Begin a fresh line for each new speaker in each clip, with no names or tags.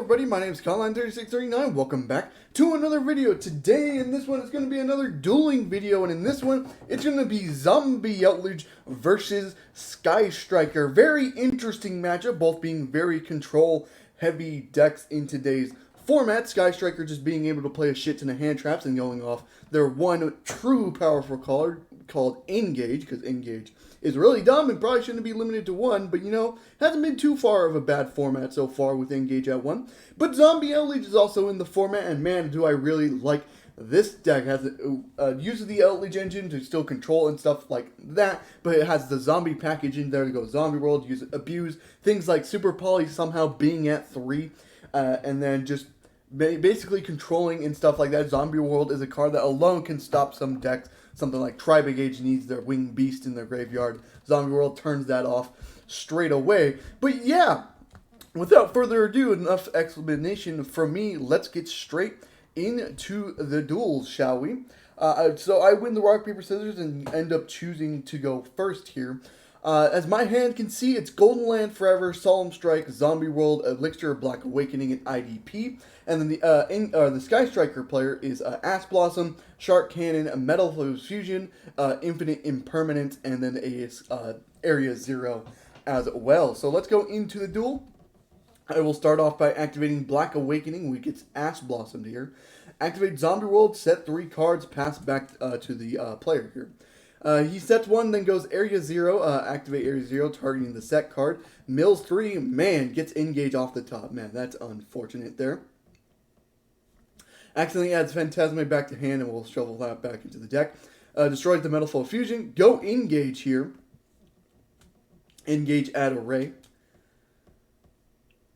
everybody, my name is Colin3639. Welcome back to another video. Today, in this one, it's going to be another dueling video, and in this one, it's going to be Zombie Eldlich versus Sky Striker. Very interesting matchup, both being very control-heavy decks in today's format. Sky Striker just being able to play a shit ton of hand traps and going off their one true powerful card called Engage, because Engage is really dumb and probably shouldn't be limited to one, but you know, hasn't been too far of a bad format so far with Engage at one. But Zombie Eldlich is also in the format, and man, do I really like this deck. Uses the Eldlich engine to still control and stuff like that, but it has the zombie package in there to go Zombie World, use abuse, things like Super Poly somehow being at 3, and then just basically controlling and stuff like that. Zombie World is a card that alone can stop some decks. Something like Tri-Brigade needs their Winged Beast in their graveyard. Zombie World turns that off straight away. But yeah, without further ado, enough explanation from me. Let's get straight into the duels, shall we? So I win the rock, paper, scissors and end up choosing to go first here. As my hand can see, it's Golden Land Forever, Solemn Strike, Zombie World, Elixir, Black Awakening, and IDP. And then the Sky Striker player is Ass Blossom, Shark Cannon, Metal Fusion, Infinite Impermanence, and then a Area 0 as well. So let's go into the duel. I will start off by activating Black Awakening, which gets Ass Blossomed here. Activate Zombie World, set 3 cards, pass back to the player here. He sets 1, then goes Area 0, activate Area 0, targeting the set card. Mills 3, man, gets Engage off the top. Man, that's unfortunate there. Accidentally adds Phantasme back to hand, and we'll shovel that back into the deck. Destroys the Metal Fusion. Go Engage here. Engage, add Array.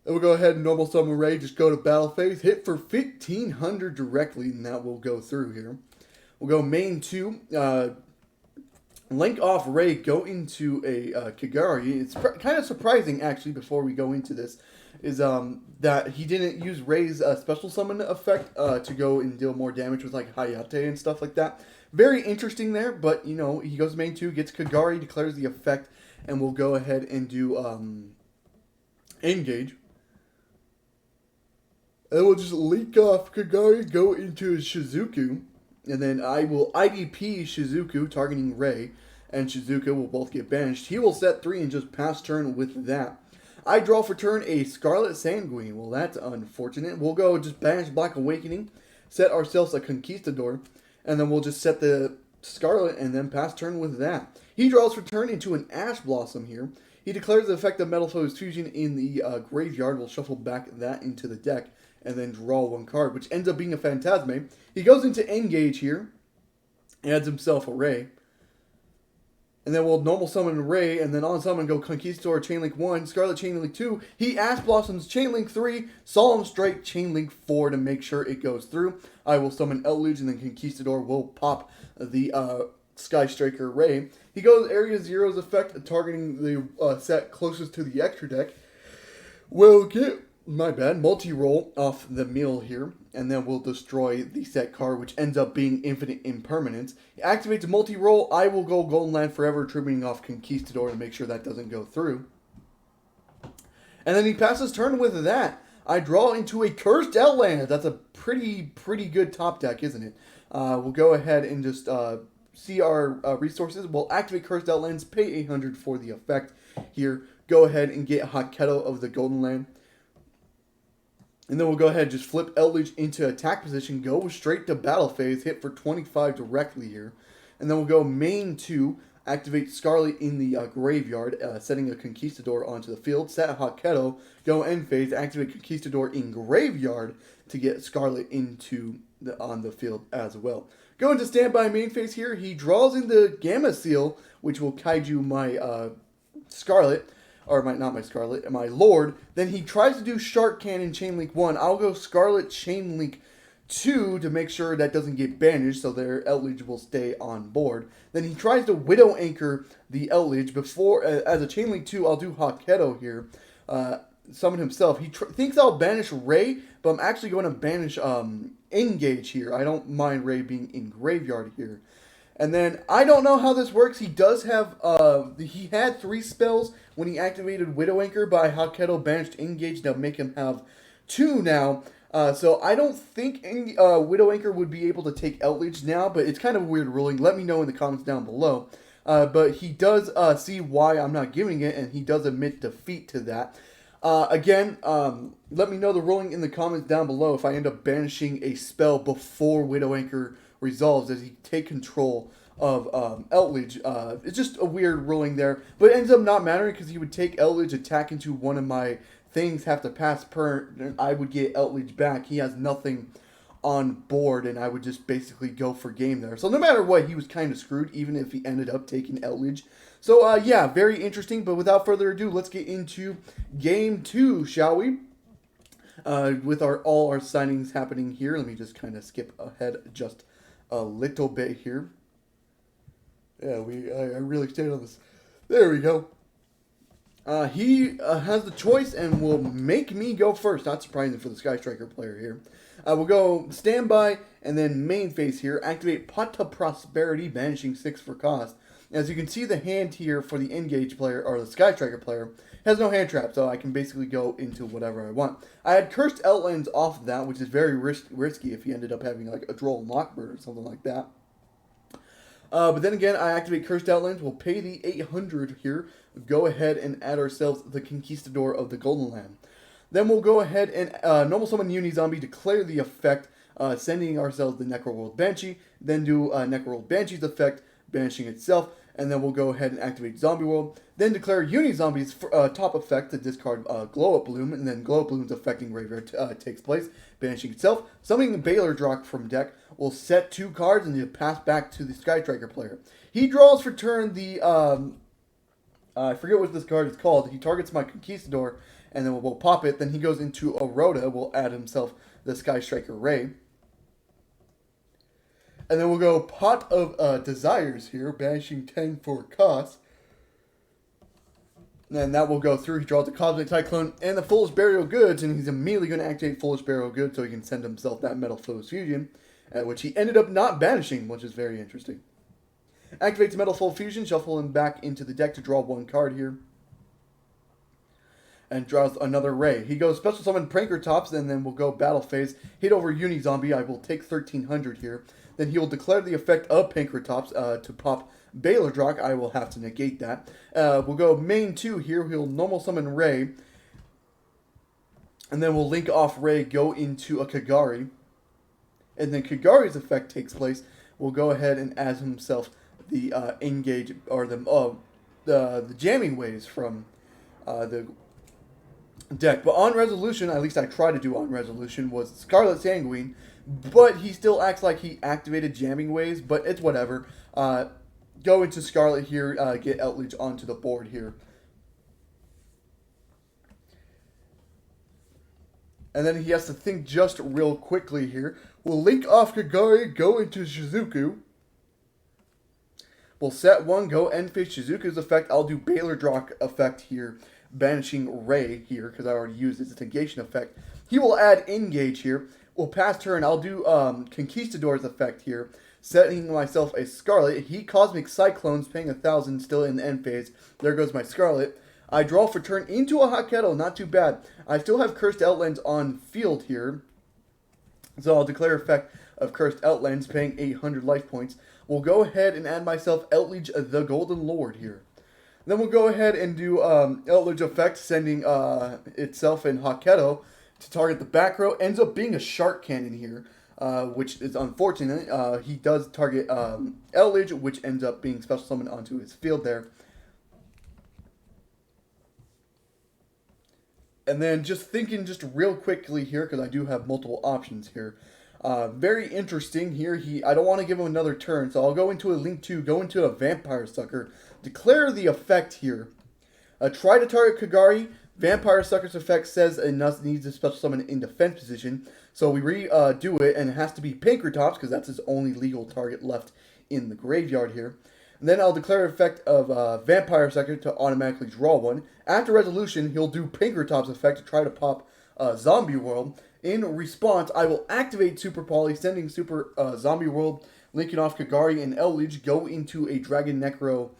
Then we'll go ahead and normal summon Array, just go to battle phase, hit for 1500 directly, and that will go through here. We'll go main 2, link off Ray, go into a Kagari. It's kind of surprising, actually, before we go into this, is that he didn't use Ray's special summon effect to go and deal more damage with like Hayate and stuff like that. Very interesting there, but you know, he goes to main 2, gets Kagari, declares the effect, and we'll go ahead and do Engage. And we'll just link off Kagari, go into Shizuku. And then I will IDP Shizuku, targeting Ray, and Shizuku will both get banished. He will set 3 and just pass turn with that. I draw for turn a Scarlet Sanguine. Well, that's unfortunate. We'll go just banish Black Awakening, set ourselves a Conquistador, and then we'll just set the Scarlet and then pass turn with that. He draws for turn into an Ash Blossom here. He declares the effect of Metal Fusion in the graveyard. We'll shuffle back that into the deck and then draw 1 card, which ends up being a Phantasme. He goes into Engage here, adds himself a Ray, and then we'll normal summon Ray, and then on summon go Conquistador, Chainlink 1, Scarlet Chainlink 2, he Ass Blossoms Chainlink 3, Solemn Strike Chainlink 4 to make sure it goes through. I will summon Eldlich, and then Conquistador will pop the Sky Striker Ray. He goes Area 0's effect, targeting the set closest to the extra deck. We'll get... my bad, multi-roll off the mill here, and then we'll destroy the set card, which ends up being Infinite Impermanence. He activates multi-roll. I will go Golden Land Forever, tributing off Conquistador to make sure that doesn't go through. And then he passes turn with that. I draw into a Cursed Outland. That's a pretty good top deck, isn't it? We'll go ahead and just see our resources. We'll activate Cursed Outlands, pay 800 for the effect here. Go ahead and get Haketo of the Golden Land. And then we'll go ahead and just flip Eldlich into attack position, go straight to battle phase, hit for 25 directly here. And then we'll go main 2, activate Scarlet in the graveyard, setting a Conquistador onto the field, set Haketo, go end phase, activate Conquistador in graveyard to get Scarlet on the field as well. Go into standby main phase here, he draws in the Gamma Seal, which will kaiju my Scarlet. Or not my Scarlet, my Lord. Then he tries to do Shark Cannon Chainlink 1. I'll go Scarlet Chainlink 2 to make sure that doesn't get banished, so their Eldlich will stay on board. Then he tries to Widow Anchor the Eldlich. Before, as a Chainlink 2, I'll do Haketo here. Summon himself. He thinks I'll banish Ray, but I'm actually going to banish Engage here. I don't mind Ray being in graveyard here. And then, I don't know how this works. He does have, he had 3 spells when he activated Widow Anchor, but Haketo banished Engage to make him have 2 now. So I don't think Widow Anchor would be able to take Eldlich now, but it's kind of a weird ruling. Let me know in the comments down below. But he does see why I'm not giving it, and he does admit defeat to that. Again, let me know the ruling in the comments down below if I end up banishing a spell before Widow Anchor resolves. Does he take control of Eldlich? It's just a weird ruling there, but it ends up not mattering because he would take Eldlich, attack into one of my things, have to pass per, and I would get Eldlich back. He has nothing on board, and I would just basically go for game there. So no matter what, he was kind of screwed, even if he ended up taking Eldlich. So yeah, very interesting. But without further ado, let's get into game 2, shall we? With all our signings happening here, let me just kind of skip ahead just a little bit here. Yeah, I really stayed on this. There we go. He has the choice and will make me go first. Not surprising for the Sky Striker player here. We'll go standby and then main phase here. Activate Pot to Prosperity, banishing 6 for cost. As you can see, the hand here for the Engage player, or the Sky Striker player, has no hand trap, so I can basically go into whatever I want. I had Cursed Outlands off of that, which is very risky if he ended up having like a Droll Lockbird or something like that. But then again, I activate Cursed Outlands. We'll pay the 800 here. Go ahead and add ourselves the Conquistador of the Golden Land. Then we'll go ahead and normal summon Uni-Zombie, declare the effect, sending ourselves the Necroworld Banshee. Then do Necroworld Banshee's effect, banishing itself. And then we'll go ahead and activate Zombie World. Then declare Uni-Zombie's top effect to discard Glow Up Bloom. And then Glow Up Bloom's affecting Graveyard takes place, banishing itself. Summoning Baylor Drock from deck will set 2 cards and you pass back to the Sky Striker player. He draws for turn the, I forget what this card is called. He targets my Conquistador and then we'll pop it. Then he goes into Aroda. We'll add himself the Sky Striker Ray. And then we'll go Pot of Desires here, banishing 10 for cost. And that will go through. He draws the Cosmic Cyclone and the Foolish Burial Goods, and he's immediately going to activate Foolish Burial Goods so he can send himself that Metal Foes Fusion, which he ended up not banishing, which is very interesting. Activates Metal Foe Fusion, shuffle him back into the deck to draw 1 card here. And draws another Ray. He goes Special Summon Pranker Tops, and then we'll go Battle Phase. Hit over Uni-Zombie. I will take 1300 here. Then he will declare the effect of Pankratops to pop Baylor Drock. I will have to negate that. We'll go main 2 here. He'll normal summon Ray. And then we'll link off Ray, go into a Kagari. And then Kagari's effect takes place. We'll go ahead and add himself the Engage, or the Jamming Waves from the deck. But on resolution, at least I try to do on resolution, was Scarlet Sanguine. But he still acts like he activated Jamming Waves, but it's whatever. Go into Scarlet here, get Eldlich onto the board here. And then he has to think just real quickly here. We'll link off Kagari, go into Shizuku. We'll set 1, go end phase Shizuku's effect. I'll do Baylor Drock effect here, banishing Ray here, because I already used its negation effect. He will add Engage here. We'll pass turn. I'll do Conquistador's effect here, setting myself a Scarlet. He Cosmic Cyclones, paying 1,000, still in the end phase. There goes my Scarlet. I draw for turn into a Hot Kettle, not too bad. I still have Cursed Outlands on field here, so I'll declare effect of Cursed Outlands, paying 800 life points. We'll go ahead and add myself Eldlich the Golden Lord here. Then we'll go ahead and do Eldlich effect, sending itself in Hot Kettle to target the back row. Ends up being a Shark Cannon here, which is unfortunate. He does target Eldlich, which ends up being special summoned onto his field there. And then just thinking just real quickly here, because I do have multiple options here. Very interesting here. I don't want to give him another turn, so I'll go into a Link 2, go into a Vampire Sucker, declare the effect here. Try to target Kagari. Vampire Sucker's effect says it needs a special summon in defense position. So we redo it, and it has to be Pankratops, because that's his only legal target left in the graveyard here. And then I'll declare effect of Vampire Sucker to automatically draw 1. After resolution, he'll do Pankratops effect to try to pop Zombie World. In response, I will activate Super Poly, sending Super Zombie World, linking off Kagari and Eldlich, go into a Dragon Necro,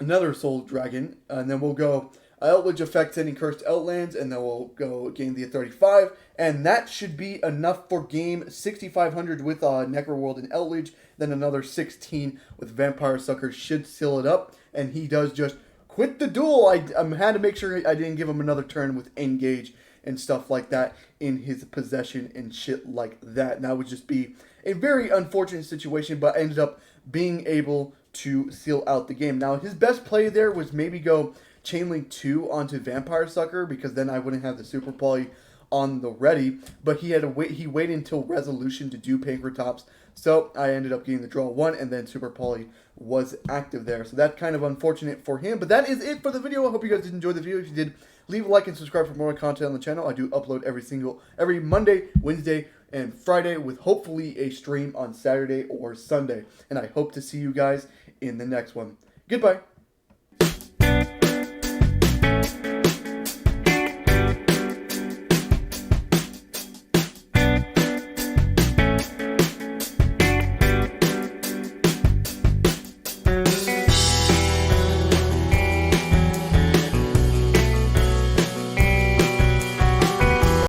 another Soul Dragon, and then we'll go Eldlich affects any cursed outlands, and then we'll go gain the 35. And that should be enough for game 6500 with Necroworld and Eldlich. Then another 16 with Vampire Sucker should seal it up. And he does just quit the duel. I had to make sure I didn't give him another turn with Engage and stuff like that in his possession and shit like that. And that would just be a very unfortunate situation, but I ended up being able to seal out the game. Now, his best play there was maybe go Chainlink 2 onto Vampire Sucker, because then I wouldn't have the Super Poly on the ready, but he had to wait. He waited until Resolution to do Pankratops, so I ended up getting the draw 1, and then Super Poly was active there. So that's kind of unfortunate for him, but that is it for the video. I hope you guys did enjoy the video. If you did, leave a like and subscribe for more content on the channel. I do upload every Monday, Wednesday, and Friday, with hopefully a stream on Saturday or Sunday. And I hope to see you guys in the next one. Goodbye.